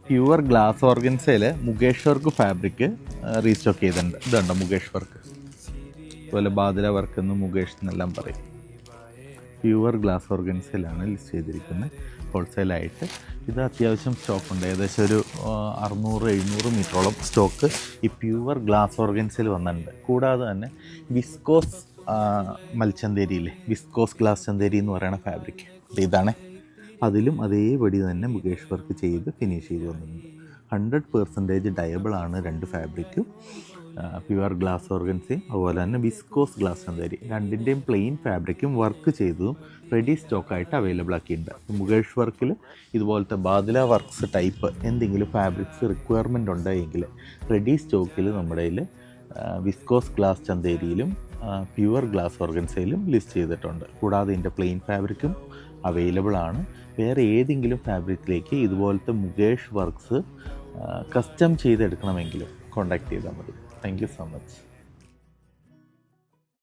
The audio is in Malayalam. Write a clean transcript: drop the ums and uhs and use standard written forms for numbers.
പ്യുവർ ഗ്ലാസ് ഓർഗൻസയിൽ മുകേഷ് വർക്ക് ഫാബ്രിക് റീസ്റ്റോക്ക് ചെയ്തിട്ടുണ്ട്. ഇതുണ്ട് മുകേഷ് വർക്ക്, അതുപോലെ ബാദല വർക്ക് എന്ന് മുകേഷ് എന്നെല്ലാം പറയും. പ്യുവർ ഗ്ലാസ് ഓർഗൻസയിലാണ് ലിസ്റ്റ് ചെയ്തിരിക്കുന്നത് ഹോൾസെയിലായിട്ട്. ഇത് അത്യാവശ്യം സ്റ്റോക്കുണ്ട്, ഏകദേശം ഒരു 600-700 മീറ്ററോളം സ്റ്റോക്ക് ഈ പ്യുവർ ഗ്ലാസ് ഓർഗൻസയിൽ വന്നിട്ടുണ്ട്. കൂടാതെ തന്നെ വിസ്കോസ് മൽച്ചന്തേരിയില്ലേ, വിസ്കോസ് ഗ്ലാസ് ചന്തേരി എന്ന് പറയുന്ന ഫാബ്രിക് ഇതാണ്. അതിലും അതേപടി തന്നെ മുകേഷ് വർക്ക് ചെയ്ത് ഫിനിഷ് ചെയ്ത് വന്നിട്ടുണ്ട്. 100% ഡയബിളാണ് രണ്ട് ഫാബ്രിക്കും. പ്യുവർ ഗ്ലാസ് ഓർഗൻസയും അതുപോലെ തന്നെ വിസ്കോസ് ഗ്ലാസ് ചന്തേരി, രണ്ടിൻ്റെയും പ്ലെയിൻ ഫാബ്രിക്കും വർക്ക് ചെയ്തതും റെഡി സ്റ്റോക്കായിട്ട് അവൈലബിൾ ആക്കിയിട്ടുണ്ട്. മുകേഷ് വർക്കിൽ ഇതുപോലത്തെ ബാദല വർക്ക്സ് ടൈപ്പ് എന്തെങ്കിലും ഫാബ്രിക്സ് റിക്വയർമെൻ്റ് ഉണ്ടെങ്കിൽ റെഡി സ്റ്റോക്കിൽ നമ്മുടെ കയ്യിൽ വിസ്കോസ് ഗ്ലാസ് ചന്തേരിയിലും പ്യുവർ ഗ്ലാസ് ഓർഗൻസയിലും ലിസ്റ്റ് ചെയ്തിട്ടുണ്ട്. കൂടാതെ ഇതിൻ്റെ പ്ലെയിൻ ഫാബ്രിക്കും അവൈലബിൾ ആണ്. വേറെ ഏതെങ്കിലും ഫാബ്രിക്കിലേക്ക് ഇതുപോലത്തെ മുകേഷ് വർക്ക്സ് കസ്റ്റം ചെയ്തെടുക്കണമെങ്കിലും കോൺടാക്ട് ചെയ്താൽ മതി. Thank you so much.